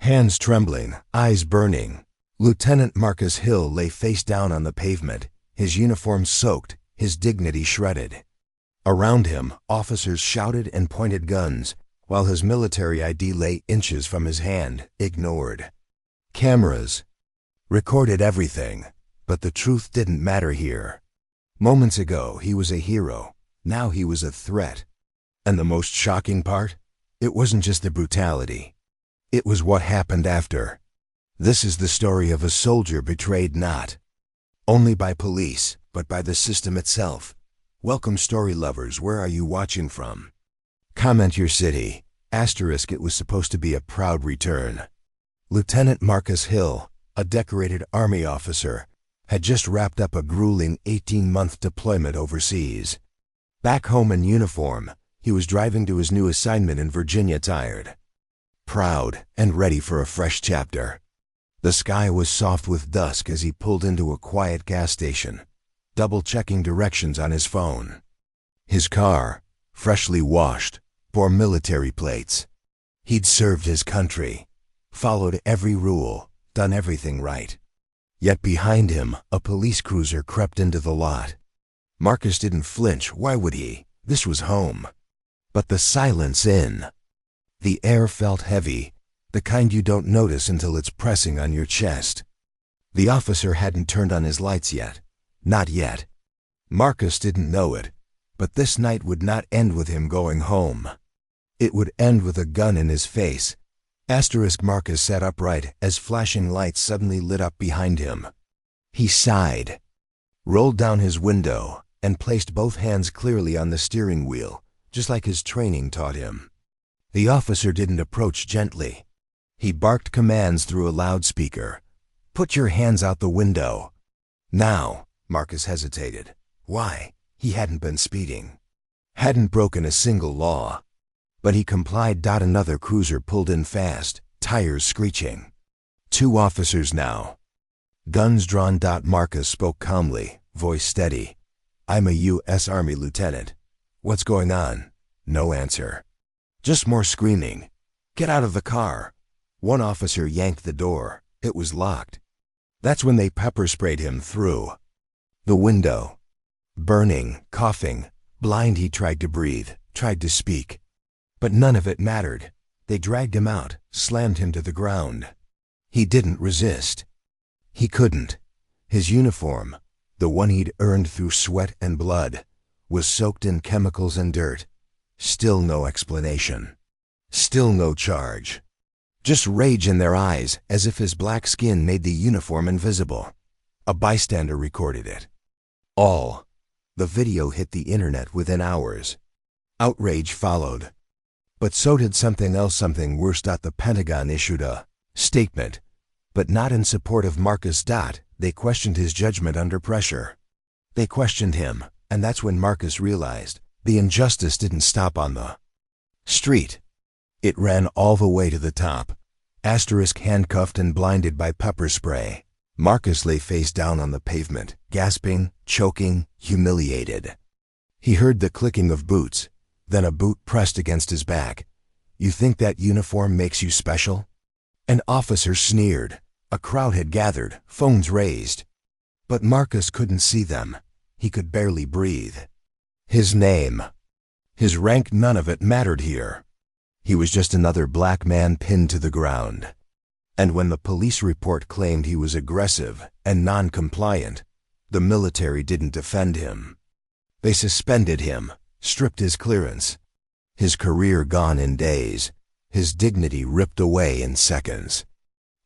Hands trembling, eyes burning, Lieutenant Marcus Hill lay face down on the pavement, his uniform soaked, his dignity shredded. Around him, officers shouted and pointed guns, while his military ID lay inches from his hand, ignored. Cameras recorded everything, but the truth didn't matter here. Moments ago, he was a hero. Now he was a threat. And the most shocking part? It wasn't just the brutality. It was what happened after. This is the story of a soldier betrayed not only by police, but by the system itself. Welcome, story lovers. Where are you watching from? Comment your city. Asterisk, it was supposed to be a proud return. Lieutenant Marcus Hill, a decorated Army officer, had just wrapped up a grueling 18-month deployment overseas. Back home in uniform, he was driving to his new assignment in Virginia tired, proud, and ready for a fresh chapter. The sky was soft with dusk as he pulled into a quiet gas station, double-checking directions on his phone. His car, freshly washed, bore military plates. He'd served his country, followed every rule, done everything right. Yet behind him, a police cruiser crept into the lot. Marcus didn't flinch. Why would he? This was home. But the silence in. The air felt heavy, the kind you don't notice until it's pressing on your chest. The officer hadn't turned on his lights yet. Not yet. Marcus didn't know it, but this night would not end with him going home. It would end with a gun in his face. Asterisk. Marcus sat upright as flashing lights suddenly lit up behind him. He sighed, rolled down his window, and placed both hands clearly on the steering wheel, just like his training taught him. The officer didn't approach gently. He barked commands through a loudspeaker. "Put your hands out the window." Now, Marcus hesitated. Why? He hadn't been speeding. Hadn't broken a single law. But he complied. Another cruiser pulled in fast, tires screeching. 2 officers now. Guns drawn. Marcus spoke calmly, voice steady. "I'm a U.S. Army lieutenant. What's going on?" No answer. Just more screaming. "Get out of the car." One officer yanked the door. It was locked. That's when they pepper sprayed him through the window. Burning, coughing, blind, he tried to breathe, tried to speak. But none of it mattered. They dragged him out, slammed him to the ground. He didn't resist. He couldn't. His uniform, the one he'd earned through sweat and blood, was soaked in chemicals and dirt. Still no explanation. Still no charge. Just rage in their eyes, as if his black skin made the uniform invisible. A bystander recorded it. All. The video hit the internet within hours. Outrage followed. But so did something else, something worse. The Pentagon issued a statement, but not in support of Marcus. They questioned his judgment under pressure. They questioned him, and that's when Marcus realized the injustice didn't stop on the street. It ran all the way to the top. Asterisk. Handcuffed and blinded by pepper spray, Marcus lay face down on the pavement, gasping, choking, humiliated. He heard the clicking of boots, then a boot pressed against his back. "You think that uniform makes you special?" An officer sneered. A crowd had gathered, phones raised. But Marcus couldn't see them. He could barely breathe. His name, his rank, none of it mattered here. He was just another black man pinned to the ground. And when the police report claimed he was aggressive and non-compliant, the military didn't defend him. They suspended him, stripped his clearance. His career gone in days, his dignity ripped away in seconds.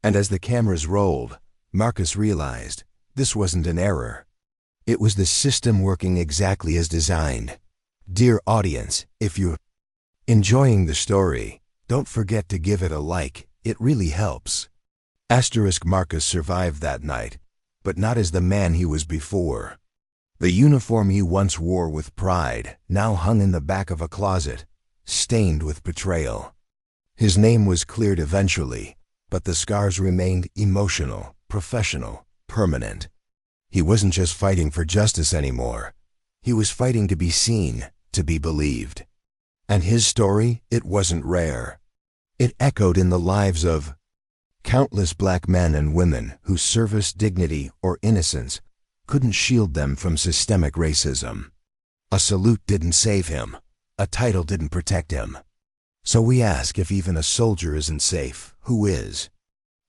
And as the cameras rolled, Marcus realized this wasn't an error. It was the system working exactly as designed. Dear audience, if you're enjoying the story, don't forget to give it a like. It really helps. Asterisk. Marcus survived that night, but not as the man he was before. The uniform he once wore with pride now hung in the back of a closet, stained with betrayal. His name was cleared eventually, but the scars remained emotional, professional, permanent. He wasn't just fighting for justice anymore. He was fighting to be seen, to be believed. And his story, it wasn't rare. It echoed in the lives of Countless black men and women whose service, dignity, or innocence couldn't shield them from systemic racism. A salute didn't save him. A title didn't protect him. So we ask, if even a soldier isn't safe, who is?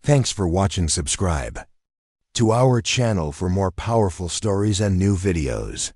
Thanks for watching. Subscribe to our channel for more powerful stories and new videos.